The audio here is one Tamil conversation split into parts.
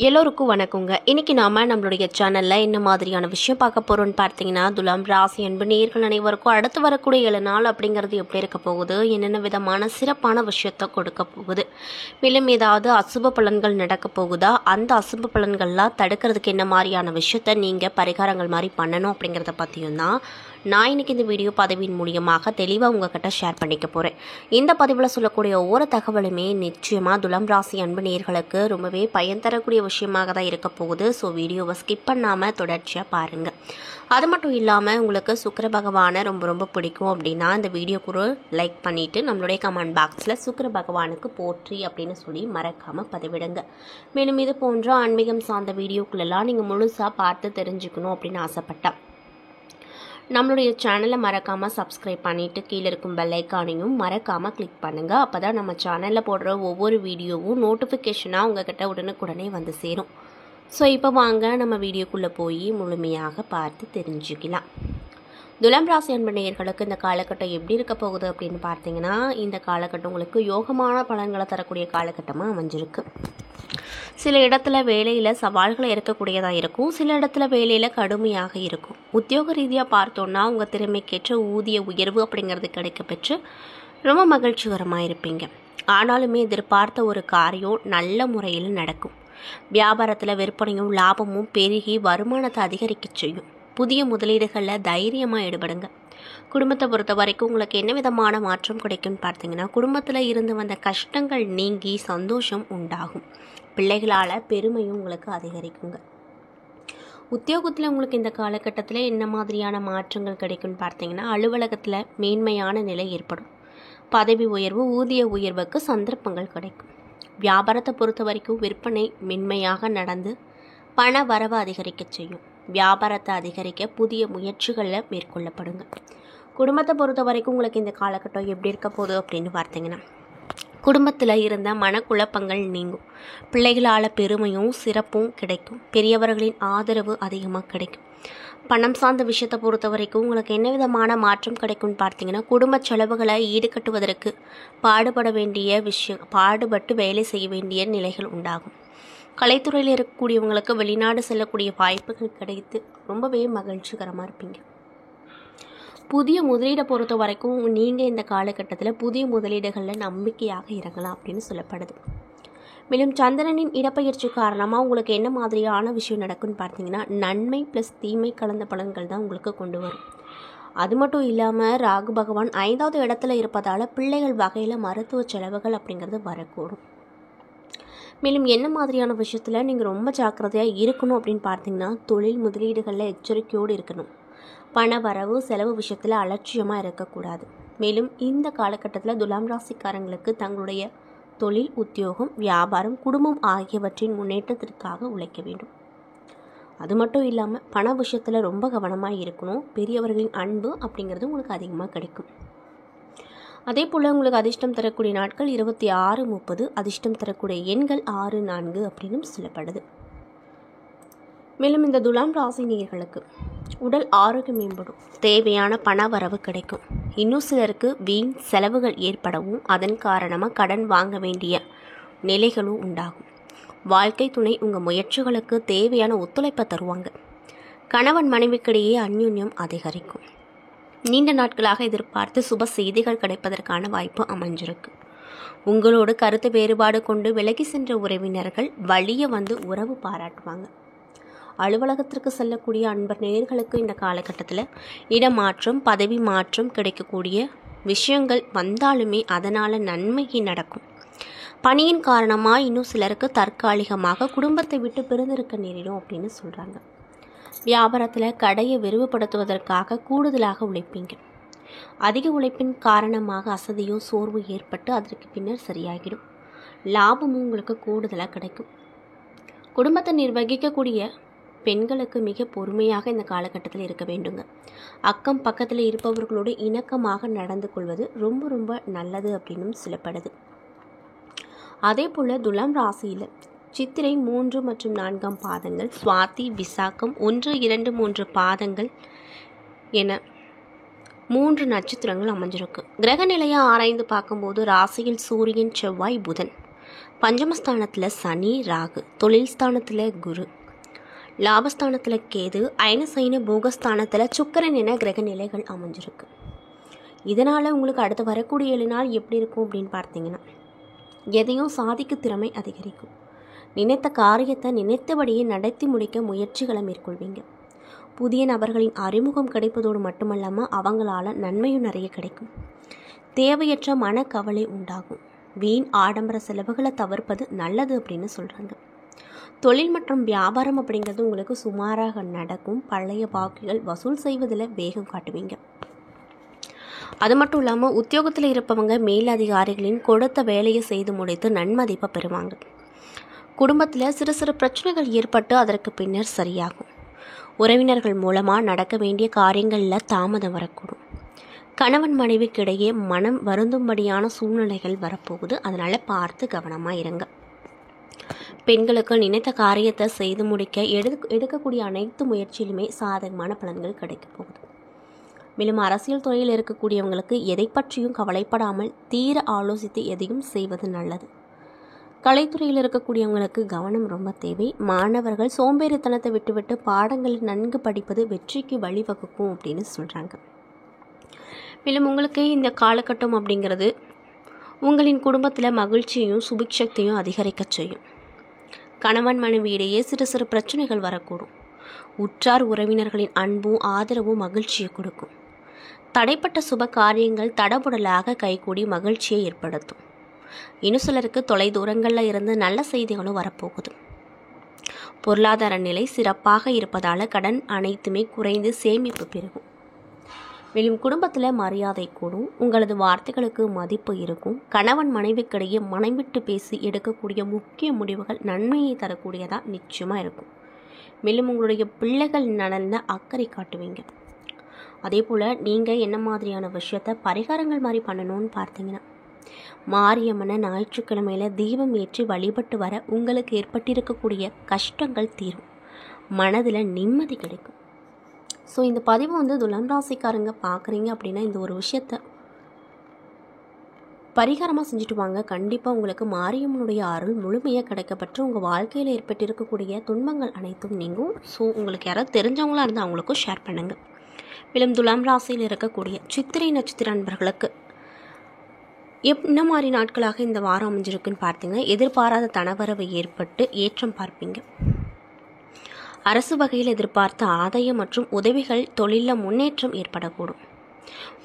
எல்லோருக்கும் வணக்கங்க. இன்னைக்கு நாம நம்மளுடைய சேனல்ல என்ன மாதிரியான விஷயம் பார்க்க போறோம்னு பார்த்தீங்கன்னா, துலாம் ராசி அன்பு நேயர்கள் அனைவருக்கும் அடுத்து வரக்கூடிய 7 நாள் அப்படிங்கிறது எப்படி இருக்க போகுது, என்னென்ன விதமான சிறப்பான விஷயத்தை கொடுக்க போகுது, மேலும் ஏதாவது அசுப பலன்கள் நடக்க போகுதா, அந்த அசுப பலன்கள்லாம் தடுக்கிறதுக்கு என்ன மாதிரியான விஷயத்தை நீங்கள் பரிகாரங்கள் மாதிரி பண்ணணும் அப்படிங்கிறத பற்றியும் தான் நான் இன்னைக்கு இந்த வீடியோ பதிவின் மூலியமாக தெளிவாக உங்ககிட்ட ஷேர் பண்ணிக்க போகிறேன். இந்த பதிவில் சொல்லக்கூடிய ஒவ்வொரு தகவலுமே நிச்சயமாக துலாம் ராசி அன்பு நேயர்களுக்கு ரொம்பவே பயன் தரக்கூடிய விஷயமாக தான் இருக்க போகுது. ஸோ வீடியோவை ஸ்கிப் பண்ணாமல் தொடர்ச்சியாக பாருங்கள். அது மட்டும் இல்லாமல் உங்களுக்கு சுக்கிர பகவானை ரொம்ப ரொம்ப பிடிக்கும் அப்படின்னா இந்த வீடியோக்கு ஒரு லைக் பண்ணிவிட்டு நம்மளுடைய கமெண்ட் பாக்ஸில் சுக்கிர பகவானுக்கு போற்றி அப்படின்னு சொல்லி மறக்காமல் பதிவிடுங்க. மேலும் இது போன்ற ஆன்மீகம் சார்ந்த வீடியோக்குள்ளெல்லாம் நீங்கள் முழுசாக பார்த்து தெரிஞ்சுக்கணும் அப்படின்னு ஆசைப்பட்டேன். நம்மளுடைய சேனலை மறக்காமல் சப்ஸ்கிரைப் பண்ணிவிட்டு கீழே இருக்கும் பெல் ஐக்கானையும் மறக்காமல் கிளிக் பண்ணுங்கள். அப்போ தான் நம்ம சேனலில் போடுற ஒவ்வொரு வீடியோவும் நோட்டிஃபிகேஷனாக உங்கள்கிட்ட உடனுக்குடனே வந்து சேரும். ஸோ இப்போ வாங்க நம்ம வீடியோக்குள்ளே போய் முழுமையாக பார்த்து தெரிஞ்சுக்கலாம். துலாம் ராசி அன்பு நேயர்களுக்கு இந்த காலகட்டம் எப்படி இருக்க போகுது அப்படின்னு பார்த்தீங்கன்னா, இந்த காலகட்டம் உங்களுக்கு யோகமான பலன்களை தரக்கூடிய காலகட்டமாக அமைஞ்சிருக்கு. சில இடத்துல வேலையில் சவால்களை இருக்கக்கூடியதாக இருக்கும், சில இடத்துல வேலையில் கடுமையாக இருக்கும். உத்தியோக ரீதியாக பார்த்தோன்னா உங்கள் திறமைக்கேற்ற ஊதிய உயர்வு அப்படிங்கிறது கிடைக்க பெற்று ரொம்ப மகிழ்ச்சிகரமாக இருப்பீங்க. ஆனாலுமே எதிர்பார்த்த ஒரு காரியம் நல்ல முறையில் நடக்கும். வியாபாரத்தில் விற்பனையும் லாபமும் பெருகி வருமானத்தை அதிகரிக்க செய்யும். புதிய முதலீடுகளில் தைரியமாக ஈடுபடுங்க. குடும்பத்தை பொறுத்த வரைக்கும் உங்களுக்கு என்ன விதமான மாற்றம் கிடைக்கும்னு பார்த்தீங்கன்னா, குடும்பத்தில் இருந்து வந்த கஷ்டங்கள் நீங்கி சந்தோஷம் உண்டாகும். பிள்ளைகளால் பெருமையும் உங்களுக்கு அதிகரிக்குங்க. உத்தியோகத்தில் உங்களுக்கு இந்த காலகட்டத்தில் என்ன மாதிரியான மாற்றங்கள் கிடைக்கும்னு பார்த்தீங்கன்னா, அலுவலகத்தில் மேன்மையான நிலை ஏற்படும். பதவி உயர்வு ஊதிய உயர்வுக்கு சந்தர்ப்பங்கள் கிடைக்கும். வியாபாரத்தை பொறுத்த வரைக்கும் விற்பனை மென்மையாக நடந்து பண வரவு அதிகரிக்க செய்யும். வியாபாரத்தை அதிகரிக்க புதிய முயற்சிகளில் மேற்கொள்ளப்படுங்க. குடும்பத்தை பொறுத்த வரைக்கும் உங்களுக்கு இந்த காலகட்டம் எப்படி இருக்க போகுது அப்படின்னு பார்த்தீங்கன்னா, குடும்பத்தில் இருந்த மனக்குழப்பங்கள் நீங்கும். பிள்ளைகளால் பெருமையும் சிறப்பும் கிடைக்கும். பெரியவர்களின் ஆதரவு அதிகமாக கிடைக்கும். பணம் சார்ந்த விஷயத்தை பொறுத்த வரைக்கும் உங்களுக்கு என்ன விதமான மாற்றம் கிடைக்கும்னு பார்த்தீங்கன்னா, குடும்ப செலவுகளை ஈடுகட்டுவதற்கு பாடுபட்டு வேலை செய்ய வேண்டிய நிலைகள் உண்டாகும். கலைத்துறையில் இருக்கக்கூடியவங்களுக்கு வெளிநாடு செல்லக்கூடிய வாய்ப்புகள் கிடைத்து ரொம்பவே மகிழ்ச்சிகரமாக இருப்பீங்க. புதிய முதலீடை பொறுத்த வரைக்கும் நீங்கள் இந்த காலகட்டத்தில் புதிய முதலீடுகளில் நம்பிக்கையாக இறங்கலாம் அப்படின்னு சொல்லப்படுது. மேலும் சந்திரனின் இடப்பெயர்ச்சி காரணமாக உங்களுக்கு என்ன மாதிரியான விஷயம் நடக்கும்னு பார்த்தீங்கன்னா, நன்மை ப்ளஸ் தீமை கலந்த பலன்கள் தான் உங்களுக்கு கொண்டு வரும். அது மட்டும் இல்லாமல் ராகு பகவான் 5வது இடத்துல இருப்பதால் பிள்ளைகள் வகையில் மருத்துவ செலவுகள் அப்படிங்கிறது வரக்கூடும். மேலும் என்ன மாதிரியான விஷயத்தில் நீங்கள் ரொம்ப ஜாக்கிரதையாக இருக்கணும் அப்படின்னு பார்த்தீங்கன்னா, தொழில் முதலீடுகளில் எச்சரிக்கையோடு இருக்கணும். பண வரவு செலவு விஷயத்தில் அலட்சியமாக இருக்கக்கூடாது. மேலும் இந்த காலகட்டத்தில் துலாம் ராசிக்காரங்களுக்கு தங்களுடைய தொழில் உத்தியோகம் வியாபாரம் குடும்பம் ஆகியவற்றின் முன்னேற்றத்திற்காக உழைக்க வேண்டும். அது மட்டும் இல்லாமல் பண விஷயத்தில் ரொம்ப கவனமாக இருக்கணும். பெரியவர்களின் அன்பு அப்படிங்கிறது உங்களுக்கு அதிகமாக கிடைக்கும். அதே போல் உங்களுக்கு அதிர்ஷ்டம் தரக்கூடிய நாட்கள் 26, 30. அதிர்ஷ்டம் தரக்கூடிய எண்கள் 6, 4 அப்படின்னு சொல்லப்படுது. மேலும் இந்த துலாம் ராசி நேயர்களுக்கு உடல் ஆரோக்கியம் மேம்படும். தேவையான பண வரவு கிடைக்கும். இன்னும் சிலருக்கு வீண் செலவுகள் ஏற்படவும் அதன் காரணமாக கடன் வாங்க வேண்டிய நிலைகளும் உண்டாகும். வாழ்க்கை துணை உங்கள் முயற்சிகளுக்கு தேவையான ஒத்துழைப்பை தருவாங்க. கணவன் மனைவிக்கிடையே அந்யோன்யம் அதிகரிக்கும். நீண்ட நாட்களாக எதிர்பார்த்து சுப செய்திகள் கிடைப்பதற்கான வாய்ப்பு அமைஞ்சிருக்கு. உங்களோடு கருத்து வேறுபாடு கொண்டு விலகி சென்ற உறவினர்கள் வழிய வந்து உறவு பாராட்டுவாங்க. அலுவலகத்திற்கு செல்லக்கூடிய அன்பர் நேயர்களுக்கு இந்த காலகட்டத்தில் இடமாற்றம் பதவி மாற்றம் கிடைக்கக்கூடிய விஷயங்கள் வந்தாலுமே அதனால் நன்மைக்கு நடக்கும். பணியின் காரணமாக இன்னும் சிலருக்கு தற்காலிகமாக குடும்பத்தை விட்டு பிரிந்திருக்க நேரிடும் அப்படின்னு சொல்கிறாங்க. வியாபாரத்தில் கடையை விரிவுபடுத்துவதற்காக கூடுதலாக உழைப்பீங்க. அதிக உழைப்பின் காரணமாக அசதியோ சோர்வு ஏற்பட்டு அதற்கு பின்னர் சரியாகிடும். லாபமும் உங்களுக்கு கூடுதலாக கிடைக்கும். குடும்பத்தை நிர்வகிக்கக்கூடிய பெண்களுக்கு மிக பொறுமையாக இந்த காலகட்டத்தில் இருக்க வேண்டுங்க. அக்கம் பக்கத்தில் இருப்பவர்களோடு இணக்கமாக நடந்து கொள்வது ரொம்ப ரொம்ப நல்லது அப்படின்னு சொல்லப்படுது. அதே போல் துலாம் ராசியில் சித்திரை 3 மற்றும் 4 பாதங்கள், சுவாதி விசாகம் 1, 2, 3 பாதங்கள் என 3 நட்சத்திரங்கள் அமைஞ்சிருக்கு. கிரக நிலையை ஆராய்ந்து பார்க்கும்போது ராசியில் சூரியன் செவ்வாய் புதன் பஞ்சமஸ்தானத்தில் சனி ராகு, தொழில் ஸ்தானத்தில் குரு, லாபஸ்தானத்தில் கேது, அயனசைன போகஸ்தானத்தில் சுக்கிரன் என கிரக நிலைகள் அமைஞ்சிருக்கு. இதனால் உங்களுக்கு அடுத்து வரக்கூடிய 7 நாள் எப்படி இருக்கும் அப்படின்னு பார்த்தீங்கன்னா, எதையும் சாதிக்க திறமை அதிகரிக்கும். நினைத்த காரியத்தை நினைத்தபடியே நடத்தி முடிக்க முயற்சிகளை மேற்கொள்வீங்க. புதிய நபர்களின் அறிமுகம் கிடைப்பதோடு மட்டுமல்லாமல் அவங்களால நன்மையும் நிறைய கிடைக்கும். தேவையற்ற மனக்கவலை உண்டாகும். வீண் ஆடம்பர செலவுகளை தவிர்ப்பது நல்லது அப்படின்னு சொல்கிறாங்க. தொழில் மற்றும் வியாபாரம் அப்படிங்கிறது உங்களுக்கு சுமாராக நடக்கும். பழைய பாக்கிகள் வசூல் செய்வதில் வேகம் காட்டுவீங்க. அது மட்டும் இல்லாமல் உத்தியோகத்தில் இருப்பவங்க மேலதிகாரிகளின் கொடுத்த வேலையை செய்து முடித்து நன்மதிப்பை பெறுவாங்க. குடும்பத்தில் சிறு சிறு பிரச்சனைகள் ஏற்பட்டு அதற்கு பின்னர் சரியாகும். உறவினர்கள் மூலமாக நடக்க வேண்டிய காரியங்களில் தாமதம் வரக்கூடும். கணவன் மனைவிக்கிடையே மனம் வருந்தும்படியான சூழ்நிலைகள் வரப்போகுது. அதனால் பார்த்து கவனமாக இருங்க. பெண்களுக்கு நினைத்த காரியத்தை செய்து முடிக்க எடுக்கக்கூடிய அனைத்து முயற்சியிலுமே சாதகமான பலன்கள் கிடைக்க போகுது. மேலும் அரசியல் துறையில் இருக்கக்கூடியவங்களுக்கு எதை பற்றியும் கவலைப்படாமல் தீர ஆலோசித்து எதையும் செய்வது நல்லது. கலைத்துறையில் இருக்கக்கூடியவங்களுக்கு கவனம் ரொம்ப தேவை. மாணவர்கள் சோம்பேறித்தனத்தை விட்டுவிட்டு பாடங்களை நன்கு படிப்பது வெற்றிக்கு வழிவகுக்கும் அப்படின்னு சொல்கிறாங்க. மேலும் உங்களுக்கு இந்த காலகட்டம் அப்படிங்கிறது உங்களின் குடும்பத்தில் மகிழ்ச்சியையும் சுபிக்ஷத்தையும் அதிகரிக்க செய்யும். கணவன் மனைவியிடையே சிறு சிறு பிரச்சனைகள் வரக்கூடும். உற்றார் உறவினர்களின் அன்பும் ஆதரவும் மகிழ்ச்சியை கொடுக்கும். தடைப்பட்ட சுப காரியங்கள் தடபுடலாக கைகூடி மகிழ்ச்சியை ஏற்படுத்தும். இன்னும் சிலருக்கு தொலைதூரங்களில் இருந்து நல்ல செய்திகளும் வரப்போகுது. பொருளாதார நிலை சிறப்பாக இருப்பதால் கடன் அனைத்துமே குறைந்து சேமிப்பு பெருகும். மேலும் குடும்பத்தில் மரியாதை கூடும். உங்களது வார்த்தைகளுக்கு மதிப்பு இருக்கும். கணவன் மனைவிக்கிடையே மனம்விட்டு பேசி எடுக்கக்கூடிய முக்கிய முடிவுகள் நன்மையை தரக்கூடியதாக நிச்சயமாக இருக்கும். மேலும் உங்களுடைய பிள்ளைகள் நலனில் அக்கறை காட்டுவீங்க. அதே போல் நீங்கள் என்ன மாதிரியான விஷயத்த பரிகாரங்கள் மாதிரி பண்ணணும்னு பார்த்தீங்கன்னா, மாரியம்மனை ஞாயிற்றுக்கிழமையில் தீபம் ஏற்றி வழிபட்டு வர உங்களுக்கு ஏற்பட்டிருக்கக்கூடிய கஷ்டங்கள் தீரும். மனதில் நிம்மதி கிடைக்கும். ஸோ இந்த பதிவு துலாம் ராசிக்காரங்க பார்க்குறீங்க அப்படின்னா இந்த ஒரு விஷயத்த பரிகாரமாக செஞ்சுட்டு வாங்க. கண்டிப்பாக உங்களுக்கு மாரியம்மனுடைய அருள் முழுமையாக கிடைக்கப்பட்டு உங்கள் வாழ்க்கையில் ஏற்பட்டிருக்கக்கூடிய துன்பங்கள் அனைத்தும் நீங்கும். ஸோ உங்களுக்கு யாராவது தெரிஞ்சவங்களாக இருந்தால் அவங்களுக்கும் ஷேர் பண்ணுங்கள். மேலும் துலாம் ராசியில் இருக்கக்கூடிய சித்திரை நட்சத்திர நண்பர்களுக்கு என்ன மாதிரி நாட்களாக இந்த வாரம் அமைஞ்சிருக்குன்னு பார்த்தீங்கன்னா, எதிர்பாராத தனவரவு ஏற்பட்டு ஏற்றம் பார்ப்பீங்க. அரசு வகையில் எதிர்பார்த்த ஆதாயம் மற்றும் உதவிகள் தொழிலில் முன்னேற்றம் ஏற்படக்கூடும்.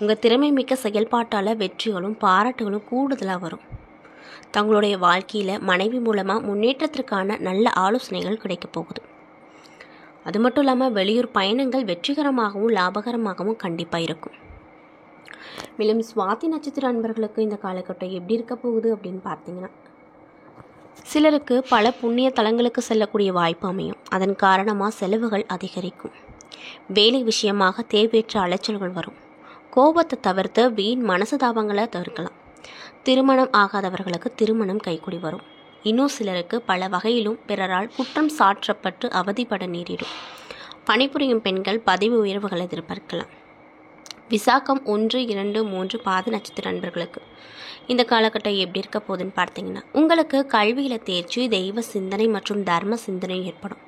உங்கள் திறமை மிக்க செயல்பாட்டால் வெற்றிகளும் பாராட்டுகளும் கூடுதலாக வரும். தங்களுடைய வாழ்க்கையில் மனைவி மூலமாக முன்னேற்றத்திற்கான நல்ல ஆலோசனைகள் கிடைக்கப் போகுது. அது மட்டும் இல்லாமல் வெளியூர் பயணங்கள் வெற்றிகரமாகவும் லாபகரமாகவும் கண்டிப்பாக இருக்கும். மேலும் சுவாதி நட்சத்திர அன்பர்களுக்கு இந்த காலகட்டம் எப்படி இருக்க போகுது அப்படின்னு பார்த்தீங்கன்னா, சிலருக்கு பல புண்ணிய தலங்களுக்கு செல்லக்கூடிய வாய்ப்பு அமையும். அதன் காரணமாக செலவுகள் அதிகரிக்கும். வேலை விஷயமாக தேவையற்ற அலைச்சல்கள் வரும். கோபத்தை தவிர்த்து வீண் மனசதாபங்களை தவிர்க்கலாம். திருமணம் ஆகாதவர்களுக்கு திருமணம் கைக்கூடி வரும். இன்னும் சிலருக்கு பல வகையிலும் பிறரால் குற்றம் சாற்றப்பட்டு அவதிப்பட நேரிடும். பணிபுரியும் பெண்கள் பதவி உயர்வுகளை எதிர்பார்க்கலாம். விசாகம் 1, 2, 3 பாத நட்சத்திர நண்பர்களுக்கு இந்த காலகட்டம் எப்படி இருக்க போகுதுன்னு பார்த்தீங்கன்னா, உங்களுக்கு கல்வியில் தேர்ச்சி, தெய்வ சிந்தனை மற்றும் தர்ம சிந்தனை ஏற்படும்.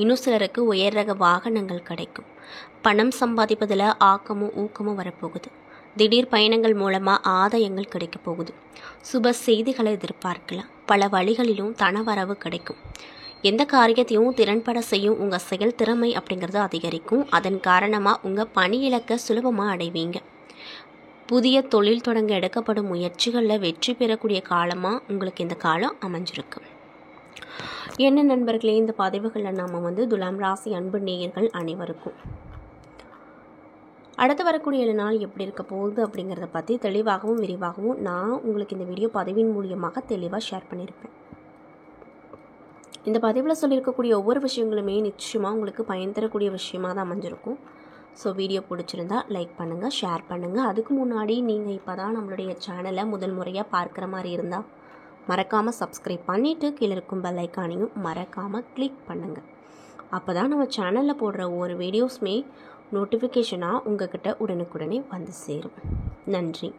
இன்னும் சிலருக்கு உயர் ரக வாகனங்கள் கிடைக்கும். பணம் சம்பாதிப்பதில் ஆக்கமும் ஊக்கமும் வரப்போகுது. திடீர் பயணங்கள் மூலமாக ஆதாயங்கள் கிடைக்க போகுது. சுப செய்திகளை எதிர்பார்க்கலாம். பல வழிகளிலும் தனவரவு கிடைக்கும். எந்த காரியத்தையும் திறன்பட செய்யும் உங்கள் செயல் திறமை அப்படிங்கிறது அதிகரிக்கும். அதன் காரணமாக உங்கள் பணி இலக்கை சுலபமாக அடைவீங்க. புதிய தொழில் தொடங்க எடுக்கப்படும் முயற்சிகளில் வெற்றி பெறக்கூடிய காலமாக உங்களுக்கு இந்த காலம் அமைஞ்சிருக்கு. என்ன நண்பர்களே, இந்த பதிவுகளில் நாம் துலாம் ராசி அன்பு நேயர்கள் அனைவருக்கும் அடுத்து வரக்கூடிய 7 நாள் எப்படி இருக்க போகுது அப்படிங்கிறத பற்றி தெளிவாகவும் விரிவாகவும் நான் உங்களுக்கு இந்த வீடியோ பதிவின் மூலியமாக தெளிவாக ஷேர் பண்ணியிருப்பேன். இந்த பதிவில் சொல்லியிருக்கக்கூடிய ஒவ்வொரு விஷயங்களுமே நிச்சயமாக உங்களுக்கு பயன் தரக்கூடிய விஷயமாக தான் அமைஞ்சிருக்கும். ஸோ வீடியோ பிடிச்சிருந்தா லைக் பண்ணுங்கள், ஷேர் பண்ணுங்கள். அதுக்கு முன்னாடி நீங்கள் இப்போ தான் நம்மளுடைய சேனலை முதல் முறையாக பார்க்குற மாதிரி இருந்தால் மறக்காமல் சப்ஸ்கிரைப் பண்ணிவிட்டு கீழே இருக்கும் பெல் ஐக்கானையும் மறக்காமல் கிளிக் பண்ணுங்கள். அப்போ தான் நம்ம சேனலில் போடுற ஒவ்வொரு வீடியோஸுமே நோட்டிஃபிகேஷனாக உங்கள்கிட்ட உடனுக்குடனே வந்து சேரும். நன்றி.